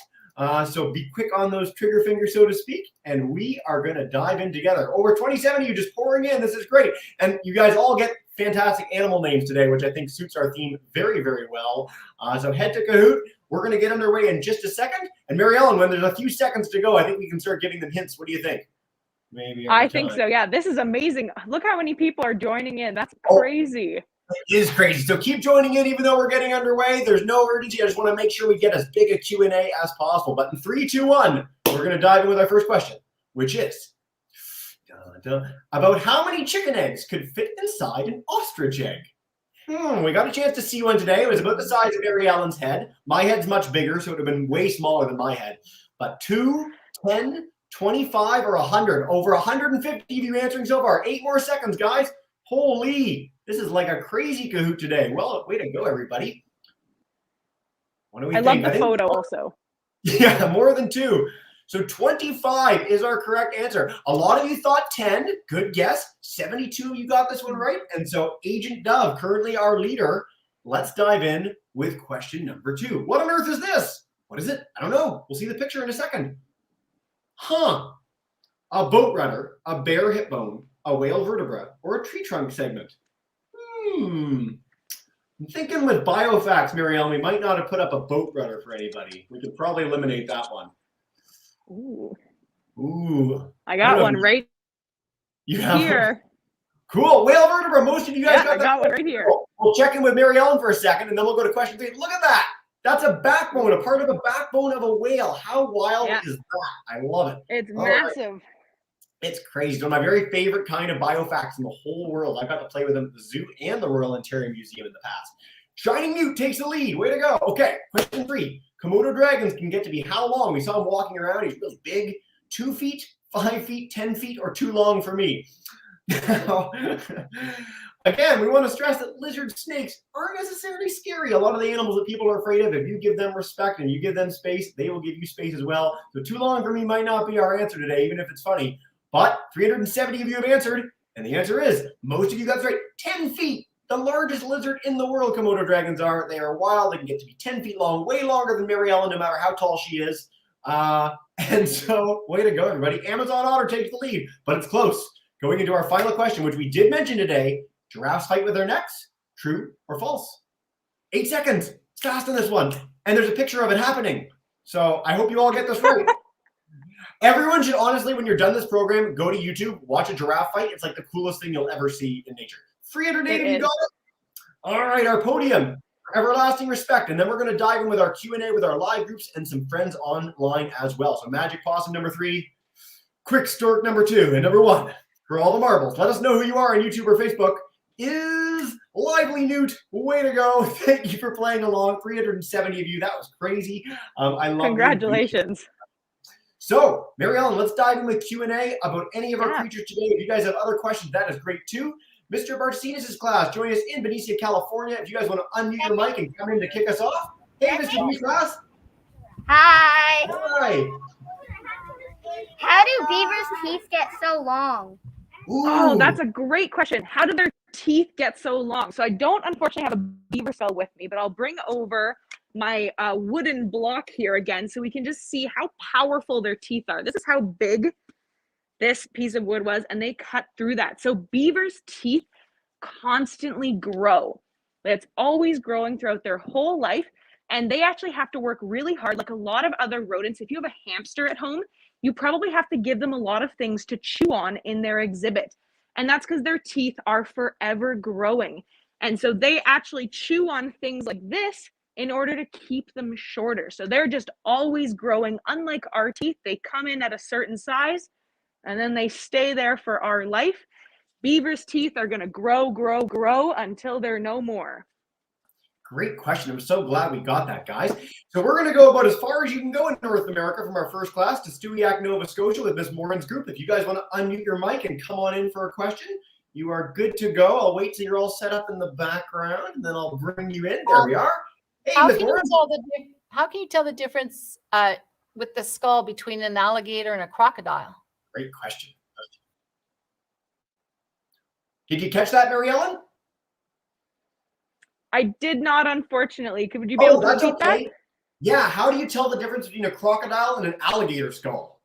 Speaker 1: So be quick on those trigger fingers, so to speak, and we are going to dive in together. Over 27 of you just pouring in. This is great. And you guys all get fantastic animal names today, which I think suits our theme very, very well. So head to Kahoot. We're going to get underway in just a second. And Mary Ellen, when there's a few seconds to go, I think we can start giving them hints. What do you think? Maybe
Speaker 2: I think so. Yeah, this is amazing. Look how many people are joining in. That's crazy.
Speaker 1: It is crazy. So keep joining in, even though we're getting underway. There's no urgency. I just want to make sure we get as big a Q&A as possible. But in 3, 2, 1, we're going to dive in with our first question, which is about how many chicken eggs could fit inside an ostrich egg? We got a chance to see one today. It was about the size of Mary Ellen's head. My head's much bigger, so it would have been way smaller than my head. But 2, 10, 25 or 100. Over 150 of you answering so far. 8 more seconds, guys. Holy, this is like a crazy Kahoot today. Well, way to go, everybody. What do we think?
Speaker 2: I love the photo also.
Speaker 1: Yeah, more than 2. So 25 is our correct answer. A lot of you thought 10. Good guess. 72 of you got this one right. And so Agent Dove, currently our leader. Let's dive in with question number 2. What on earth is this? What is it? I don't know. We'll see the picture in a second. A boat rudder, a bear hip bone, a whale vertebra, or a tree trunk segment? I'm thinking with biofacts, Mary Ellen, we might not have put up a boat rudder for anybody. We could probably eliminate that one. Ooh.
Speaker 2: I got one right here.
Speaker 1: Cool. Whale vertebra. Most of you guys
Speaker 2: got one right here.
Speaker 1: We'll check in with Mary Ellen for a second, and then we'll go to question 3. Look at that. That's a backbone, a part of a backbone of a whale. How wild is that? I love it.
Speaker 2: It's massive.
Speaker 1: Right. It's crazy. One of my very favorite kind of biofacts in the whole world. I got to play with them at the zoo and the Royal Ontario Museum in the past. Shining Newt takes the lead. Way to go. Okay, question 3. Komodo dragons can get to be how long? We saw him walking around. He's really big. 2 feet, 5 feet, 10 feet, or too long for me. Again, we want to stress that lizard snakes aren't necessarily scary. A lot of the animals that people are afraid of, if you give them respect and you give them space, they will give you space as well. So too long for me might not be our answer today, even if it's funny. But 370 of you have answered, and the answer is, most of you got it right, 10 feet. The largest lizard in the world, Komodo dragons are. They are wild. They can get to be 10 feet long, way longer than Mary Ellen, no matter how tall she is. And so, way to go, everybody. Amazon Otter takes the lead, but it's close. Going into our final question, which we did mention today, giraffes fight with their necks, true or false? 8 seconds. It's fast on this one. And there's a picture of it happening. So I hope you all get this right. Everyone should honestly, when you're done this program, go to YouTube, watch a giraffe fight. It's like the coolest thing you'll ever see in nature. 308 of you got it. All right, our podium, everlasting respect. And then we're going to dive in with our Q&A with our live groups and some friends online as well. So Magic Possum number 3, Quick Stork number 2, and number 1 for all the marbles. Let us know who you are on YouTube or Facebook. Is Lively Newt. Way to go. Thank you for playing along. 370 of you. That was crazy. I love
Speaker 2: Congratulations.
Speaker 1: So, Mary Ellen, let's dive in with Q&A about any of our creatures today. If you guys have other questions, that is great too. Mr. Barcenas' class, join us in Benicia, California. If you guys want to unmute your mic and come in to kick us off. Hey, Mr. B class.
Speaker 3: Hi.
Speaker 1: Hi.
Speaker 3: How do beavers' teeth get so long?
Speaker 1: Ooh.
Speaker 2: Oh, that's a great question. How do their teeth get so long? So I don't unfortunately have a beaver cell with me, but I'll bring over my wooden block here again so we can just see how powerful their teeth are. This is how big this piece of wood was, and they cut through that. So beavers' teeth constantly grow. It's always growing throughout their whole life, and they actually have to work really hard. Like a lot of other rodents, if you have a hamster at home, you probably have to give them a lot of things to chew on in their exhibit. And that's because their teeth are forever growing. And so they actually chew on things like this in order to keep them shorter. So they're just always growing. Unlike our teeth, they come in at a certain size and then they stay there for our life. Beavers' teeth are going to grow, grow, grow until they're no more.
Speaker 1: Great question. I'm so glad we got that, guys. So we're going to go about as far as you can go in North America from our first class to Stewiacke, Nova Scotia with Miss Morin's group. If you guys want to unmute your mic and come on in for a question, you are good to go. I'll wait till you're all set up in the background, and then I'll bring you in. There we are. Hey, Miss Morin.
Speaker 4: How can you tell the difference with the skull between an alligator and a crocodile?
Speaker 1: Great question. Did you catch that, Mary Ellen?
Speaker 2: I did not, unfortunately. Would you be able to repeat that?
Speaker 1: Yeah, how do you tell the difference between a crocodile and an alligator skull?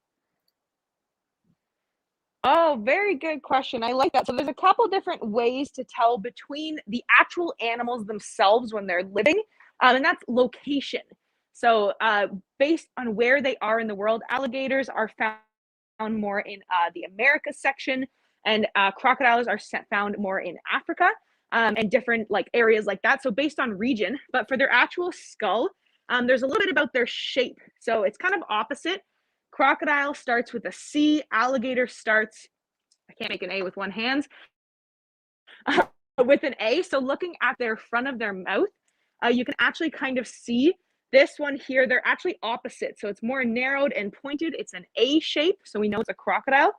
Speaker 2: Oh, very good question. I like that. So there's a couple different ways to tell between the actual animals themselves when they're living, and that's location. So based on where they are in the world, alligators are found more in the Americas section, and crocodiles are found more in Africa. And different like areas like that. So based on region, but for their actual skull, there's a little bit about their shape. So it's kind of opposite. Crocodile starts with a C, alligator starts, I can't make an A with one hand, with an A. So looking at their front of their mouth, you can actually kind of see this one here. They're actually opposite. So it's more narrowed and pointed. It's an A shape. So we know it's a crocodile.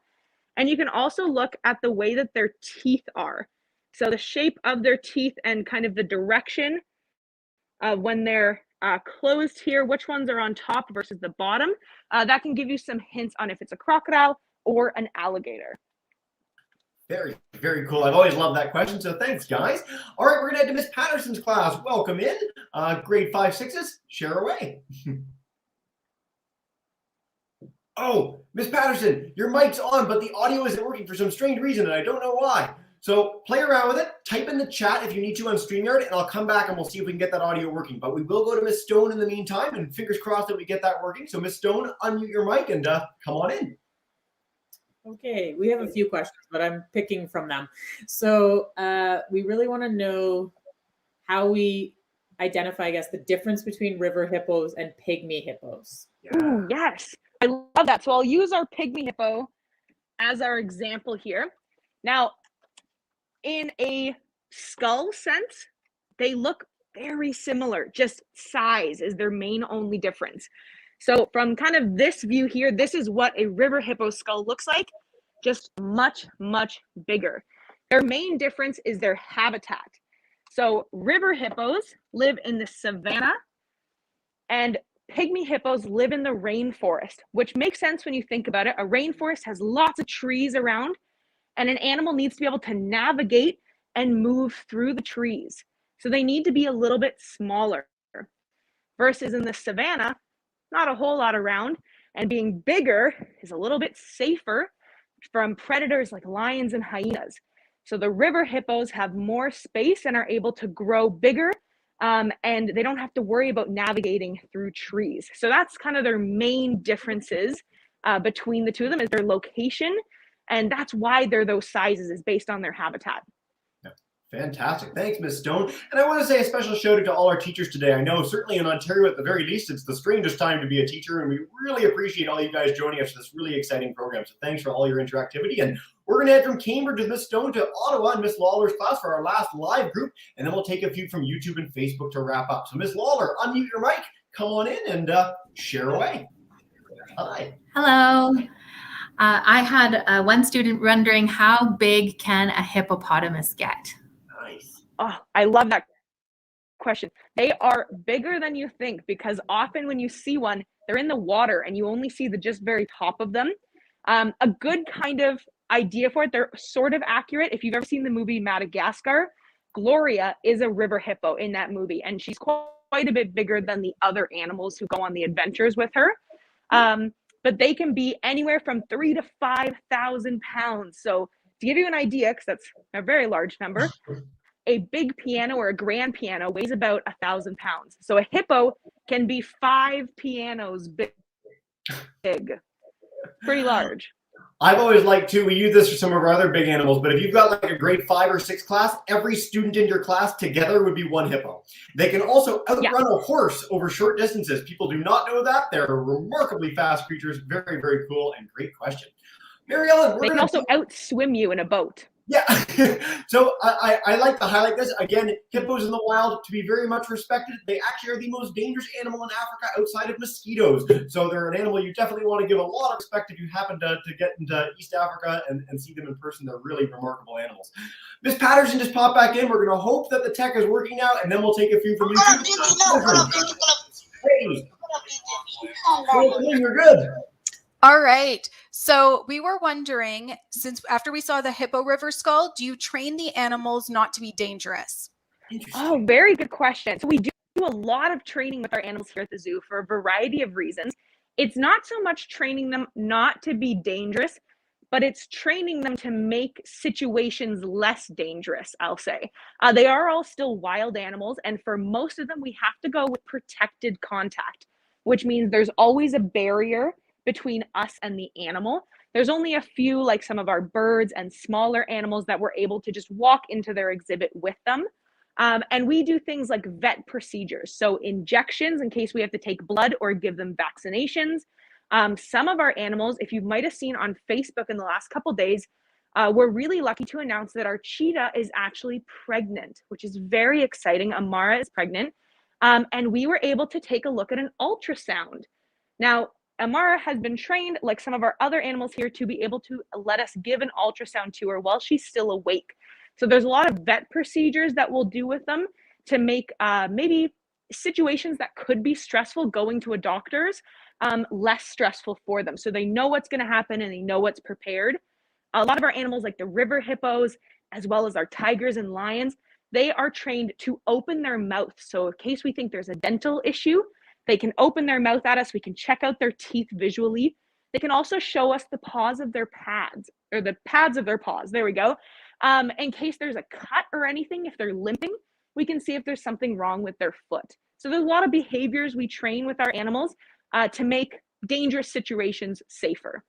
Speaker 2: And you can also look at the way that their teeth are. So the shape of their teeth and kind of the direction when they're closed here, which ones are on top versus the bottom, that can give you some hints on if it's a crocodile or an alligator.
Speaker 1: Very, very cool. I've always loved that question, so thanks, guys. All right, we're going to head to Miss Patterson's class. Welcome in. Grade 5-6s, share away. Oh, Miss Patterson, your mic's on, but the audio isn't working for some strange reason, and I don't know why. So play around with it. Type in the chat if you need to on StreamYard, and I'll come back and we'll see if we can get that audio working. But we will go to Miss Stone in the meantime, and fingers crossed that we get that working. So Miss Stone, unmute your mic and come on in.
Speaker 5: Okay, we have a few questions, but I'm picking from them. So we really want to know how we identify, I guess, the difference between river hippos and pygmy hippos.
Speaker 1: Yeah.
Speaker 2: Ooh, yes, I love that. So I'll use our pygmy hippo as our example here. Now, in a skull sense, they look very similar, just size is their main only difference. So from kind of this view here, this is what a river hippo skull looks like, just much, much bigger. Their main difference is their habitat. So river hippos live in the savanna, and pygmy hippos live in the rainforest, which makes sense when you think about it. A rainforest has lots of trees around, and an animal needs to be able to navigate and move through the trees. So they need to be a little bit smaller. Versus in the savanna, not a whole lot around, and being bigger is a little bit safer from predators like lions and hyenas. So the river hippos have more space and are able to grow bigger, and they don't have to worry about navigating through trees. So that's kind of their main differences between the two of them, is their location, and that's why they're those sizes, is based on their habitat.
Speaker 1: Fantastic. Thanks, Ms. Stone. And I want to say a special shout out to all our teachers today. I know certainly in Ontario, at the very least, it's the strangest time to be a teacher, and we really appreciate all you guys joining us for this really exciting program. So thanks for all your interactivity. And we're going to head from Cambridge with Ms. Stone to Ottawa and Ms. Lawler's class for our last live group, and then we'll take a few from YouTube and Facebook to wrap up. So Ms. Lawler, unmute your mic, come on in and share away. Hi.
Speaker 6: Hello. I had one student wondering, how big can a hippopotamus get?
Speaker 1: Nice.
Speaker 2: Oh, I love that question. They are bigger than you think, because often when you see one, they're in the water and you only see the just very top of them. A good kind of idea for it, they're sort of accurate. If you've ever seen the movie Madagascar, Gloria is a river hippo in that movie, and she's quite a bit bigger than the other animals who go on the adventures with her. But they can be anywhere from 3,000 to 5,000 pounds. So to give you an idea, because that's a very large number, a big piano or a grand piano weighs about 1,000 pounds. So a hippo can be 5 pianos big. Pretty large.
Speaker 1: I've always liked to, we use this for some of our other big animals, but if you've got like a grade 5 or 6 class, every student in your class together would be one hippo. They can also outrun a horse over short distances. People do not know that. They're remarkably fast creatures. Very, very cool and great question. Mary Ellen,
Speaker 2: they can also outswim you in a boat.
Speaker 1: Yeah, so I like to highlight this. Again, hippos in the wild, to be very much respected. They actually are the most dangerous animal in Africa outside of mosquitoes. So they're an animal you definitely want to give a lot of respect if you happen to get into East Africa and see them in person. They're really remarkable animals. Miss Patterson just popped back in. We're going to hope that the tech is working out, and then we'll take a few from YouTube. Hey, you're good.
Speaker 7: All right. So we were wondering, since after we saw the hippo river skull, do you train the animals not to be dangerous?
Speaker 2: Oh, very good question. So we do a lot of training with our animals here at the zoo for a variety of reasons. It's not so much training them not to be dangerous, but it's training them to make situations less dangerous, I'll say. They are all still wild animals, and for most of them, we have to go with protected contact, which means there's always a barrier between us and the animal. There's only a few, like some of our birds and smaller animals, that we're able to just walk into their exhibit with them. And we do things like vet procedures. So injections in case we have to take blood or give them vaccinations. Some of our animals, if you might have seen on Facebook in the last couple days, we're really lucky to announce that our cheetah is actually pregnant, which is very exciting. Amara is pregnant. And we were able to take a look at an ultrasound. Now, Amara has been trained, like some of our other animals here, to be able to let us give an ultrasound to her while she's still awake. So there's a lot of vet procedures that we'll do with them to make maybe situations that could be stressful going to a doctor's less stressful for them. So they know what's going to happen and they know what's prepared. A lot of our animals, like the river hippos, as well as our tigers and lions, they are trained to open their mouth. So in case we think there's a dental issue, they can open their mouth at us. We can check out their teeth visually. They can also show us the paws of their pads, or the pads of their paws. There we go. In case there's a cut or anything, if they're limping, we can see if there's something wrong with their foot. So there's a lot of behaviors we train with our animals to make dangerous situations safer.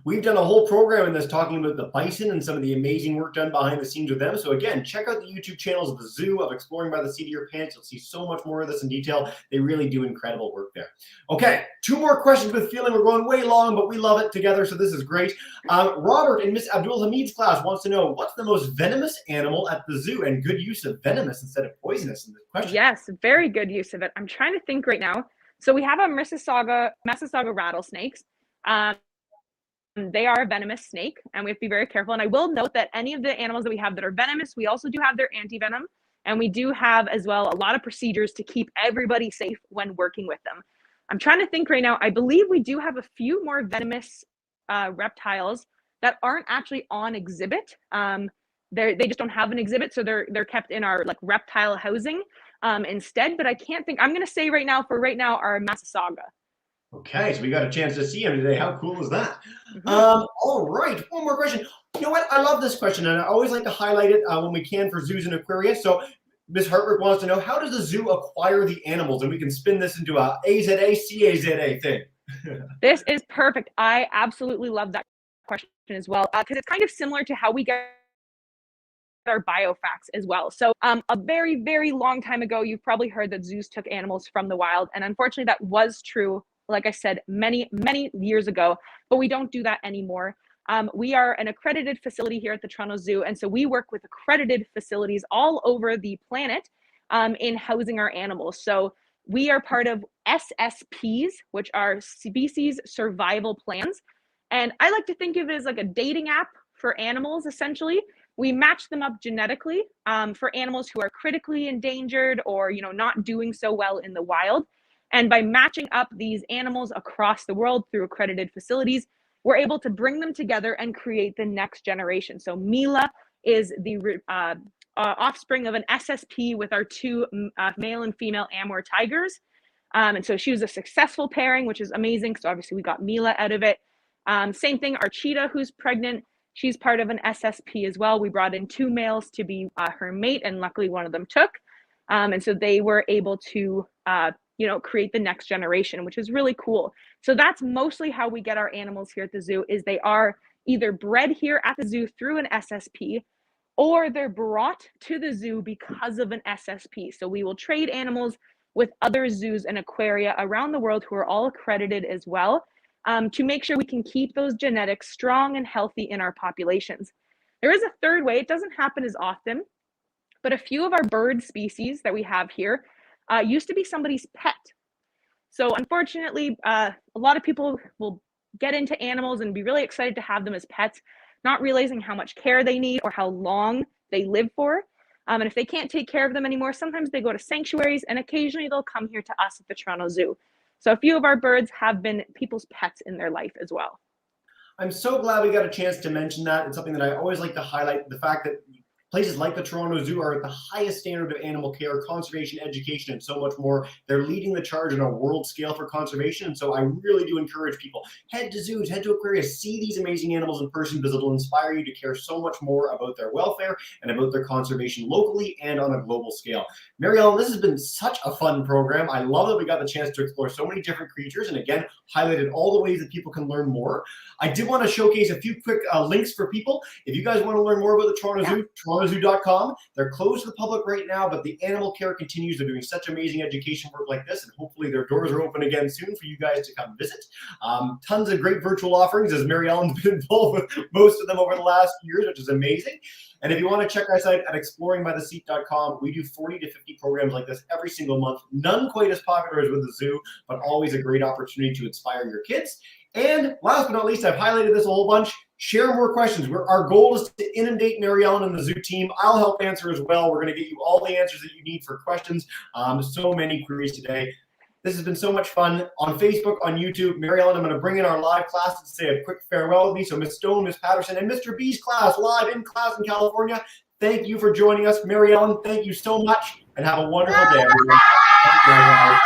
Speaker 1: We've done a whole program in this talking about the bison and some of the amazing work done behind the scenes with them. So again, check out the YouTube channels of the zoo, of Exploring by the Seat of Your Pants. You'll see so much more of this in detail. They really do incredible work there. Okay, 2 more questions with feeling we're going way long, but we love it together, so this is great. Robert in Miss Abdul Hamid's class wants to know, what's the most venomous animal at the zoo? And good use of venomous instead of poisonous in this question.
Speaker 2: Yes, very good use of it. I'm trying to think right now. So we have a Massasauga rattlesnakes. They are a venomous snake, and we have to be very careful. And I will note that any of the animals that we have that are venomous, we also do have their anti-venom. And we do have as well a lot of procedures to keep everybody safe when working with them. I'm trying to think right now. I believe we do have a few more venomous reptiles that aren't actually on exhibit. They just don't have an exhibit, so they're kept in our like reptile housing instead. But I can't think. I'm going to say right now our Massasauga.
Speaker 1: Okay, so we got a chance to see him today. How cool is that?
Speaker 2: Mm-hmm.
Speaker 1: All right, one more question. You know what? I love this question, and I always like to highlight it when we can for zoos and aquaria. So Ms. Hartwick wants to know, how does the zoo acquire the animals? And we can spin this into a AZA, CAZA thing.
Speaker 2: This is perfect. I absolutely love that question as well, because it's kind of similar to how we get our biofacts as well. So a very, very long time ago, you've probably heard that zoos took animals from the wild. And unfortunately, that was true, like I said, many, many years ago, but we don't do that anymore. We are an accredited facility here at the Toronto Zoo. And so we work with accredited facilities all over the planet in housing our animals. So we are part of SSPs, which are species survival plans. And I like to think of it as like a dating app for animals, essentially. We match them up genetically for animals who are critically endangered or, not doing so well in the wild. And by matching up these animals across the world through accredited facilities, we're able to bring them together and create the next generation. So Mila is the offspring of an SSP with our two male and female Amur tigers. And so she was a successful pairing, which is amazing. So obviously we got Mila out of it. Same thing, our cheetah, who's pregnant. She's part of an SSP as well. We brought in two males to be her mate, and luckily one of them took. And so they were able to create the next generation, which is really cool. So that's mostly how we get our animals here at the zoo, is they are either bred here at the zoo through an SSP, or they're brought to the zoo because of an SSP. So we will trade animals with other zoos and aquaria around the world who are all accredited as well, to make sure we can keep those genetics strong and healthy in our populations. There is a third way. It doesn't happen as often, but a few of our bird species that we have here used to be somebody's pet. So unfortunately, a lot of people will get into animals and be really excited to have them as pets, not realizing how much care they need or how long they live for. And if they can't take care of them anymore, sometimes they go to sanctuaries, and occasionally they'll come here to us at the Toronto Zoo. So a few of our birds have been people's pets in their life as well.
Speaker 1: I'm so glad we got a chance to mention that. It's something that I always like to highlight, the fact that places like the Toronto Zoo are at the highest standard of animal care, conservation, education, and so much more. They're leading the charge on a world scale for conservation. And so I really do encourage people, head to zoos, head to aquariums, see these amazing animals in person, because it'll inspire you to care so much more about their welfare and about their conservation locally and on a global scale. Mary Ellen, this has been such a fun program. I love that we got the chance to explore so many different creatures, and again, highlighted all the ways that people can learn more. I did want to showcase a few quick links for people. If you guys want to learn more about the Toronto Zoo, TorontoZoo.com. They're closed to the public right now, but the animal care continues. They're doing such amazing education work like this, and hopefully their doors are open again soon for you guys to come visit. Tons of great virtual offerings, as Mary Ellen's been involved with most of them over the last few years, which is amazing. And if you want to check our site at exploringbytheseat.com, we do 40 to 50 programs like this every single month. None quite as popular as with the zoo, but always a great opportunity to inspire your kids. And last but not least, I've highlighted this a whole bunch. Share more questions. Our goal is to inundate Mary Ellen and the zoo team. I'll help answer as well. We're going to get you all the answers that you need for questions. So many queries today. This has been so much fun. On Facebook, on YouTube, Mary Ellen, I'm going to bring in our live classes to say a quick farewell with me. So Miss Stone, Miss Patterson, and Mr. B's class, live in class in California. Thank you for joining us. Mary Ellen, thank you so much, and have a wonderful day, everyone.